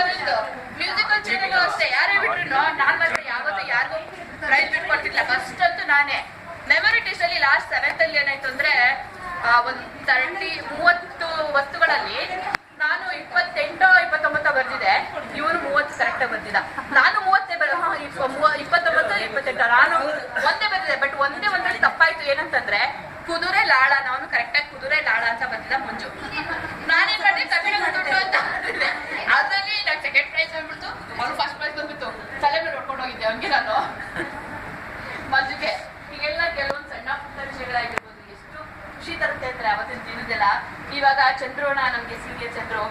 ಬಂದು musical channel ಅಷ್ಟೇ ಯಾರೇ ಬಿಟ್ರು ನಾನ್ ಮಾತ್ರ ಯಾವತ್ತೂ ಯಾರಿಗೂ ಪ್ರೈಸ್ ಬಿಟ್ಕೊಡ್ತಿಲ್ಲ. ಫಸ್ಟ್ ಅಂತೂ ನಾನೇ ಮೆಮೊರಿ ಟೆಸ್ಟ್ ಅಲ್ಲಿ ಲಾಸ್ಟ್ 7th ಅಲ್ಲಿ ಏನಾಯ್ತು ಅಂದ್ರೆ ಒಂದು 30 ವಸ್ತುಗಳಲ್ಲಿ ನಾನು 28 29 ಬರ್ದಿದೆ, ಇವನು 30 ಕರೆಕ್ಟ್ ಬರ್ದಿದ್ದ. ನಾನು 30 29 28 ನಾನು ಒಂದೇ ಬರ್ದಿದೆ. ಬಟ್ ಒಂದ್ರಲ್ಲಿ ತಪ್ಪಾಯ್ತು. ಏನಂತಂದ್ರೆ ಕುದುರೆ ಲಾಳ, ನಾನು ಕರೆಕ್ಟಾಗಿ ಕುದುರೆ ಲಾಳ ಅಂತ ಬರ್ತಿದ್ದ ಮಂಜು. ನಾನೇನ್ ಮಾಡಿದೆ ತಮಿಳು ದುಡ್ಡು ಅಂತ ಬರ್ತಿದ್ದೆ. ಅದ್ರಲ್ಲಿ ನಂಗೆ ಸೆಕೆಂಡ್ ಪ್ರೈಸ್ ಬಂದ್ಬಿಡ್ತು, ಅವ್ನು ಫಸ್ಟ್ ಪ್ರೈಸ್ ಬಂದ್ಬಿಟ್ಟು ತಲೆ ಮೇಲೆ ಹೊಡ್ಕೊಂಡು ಹೋಗಿದ್ದೆ ಹಂಗೆ ನಾನು ಮಂಜುಗೆ. ಹೀಗೆಲ್ಲ ಕೆಲವೊಂದು ಸಣ್ಣ ಪುಟ್ಟ ವಿಷಯಗಳಾಗಿರ್ಬೋದು, ಎಷ್ಟು ಖುಷಿ ತರುತ್ತೆ ಅಂದ್ರೆ ಅವತ್ತಿನ ದಿನದೆಲ್ಲ. ಇವಾಗ ಚಂದ್ರೋಣ ನಮ್ಗೆ ಸೀನಿಯರ್ ಚಂದ್ರು,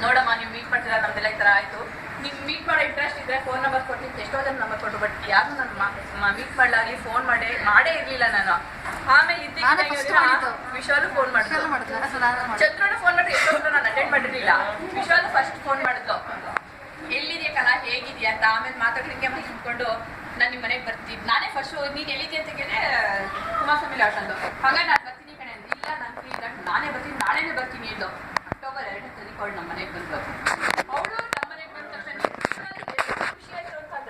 ನೋಡಮ್ಮ ನೀವು ಮೀಟ್ ಮಾಡ್ತೀರಾ, ನಮ್ದೆಲ್ಲ ಈ ತರ ಆಯ್ತು, ನಿಮ್ಗೆ ಮೀಟ್ ಮಾಡೋ ಇಂಟ್ರೆಸ್ಟ್ ಇದ್ರೆ ಫೋನ್ ನಂಬರ್ ಕೊಟ್ಟಿದ್ದು ಎಷ್ಟೋ ಜನ ನಂಬರ್ ಕೊಟ್ಟು, ಬಟ್ ಯಾರು ನನ್ನ ಮೀಟ್ ಮಾಡ್ಲಾಗ್ಲಿ ಫೋನ್ ಮಾಡೇ ಇರ್ಲಿಲ್ಲ ನಾನು. ಆಮೇಲೆ ವಿಶ್ವಾಲು ಫೋನ್ ಮಾಡಿದ್ರು, ಚಂದ್ರೋಣ ಫೋನ್ ಮಾಡಿದ್ರೆ ಎಷ್ಟೋ ನಾನು ಅಟೆಂಡ್ ಮಾಡಿರ್ಲಿಲ್ಲ. ವಿಶ್ವಾಲು ಫಸ್ಟ್ ಫೋನ್ ಮಾಡಿದ್ಲು, ಎಲ್ಲಿದೆಯಾ ಕಲಾ ಹೇಗಿದ್ಯಾ ಅಂತ. ಆಮೇಲೆ ಮಾತಾಡ್ಲಿಕ್ಕೆ ನಿಂತ್ಕೊಂಡು ನಾನು ನಿಮ್ಮ ಮನೆಗೆ ಬರ್ತೀನಿ, ನಾನೇ ಫಸ್ಟ್ ನೀನು ಎಲ್ಲಿದ್ಯಾ ಅಂತ ಕೇಳಿದ್ರೆ ಕುಮಾರಸ್ವಾಮಿ ಲಾಟ್ ಅಂದು. ಹಾಗಾಗಿ ನಾನು ಬರ್ತೀನಿ ಕಣೆ ಅಂದ್ರೆ, ಇಲ್ಲ ನಾನು ಫ್ರೀ ಇಲ್ಲ, ನಾನೇ ಬರ್ತೀನಿ, ನಾಳೆನೇ ಬರ್ತೀನಿ ಇದ್ದು. ಅಕ್ಟೋಬರ್ 2 ನಮ್ಮ ಮನೆಗೆ ಬಂದು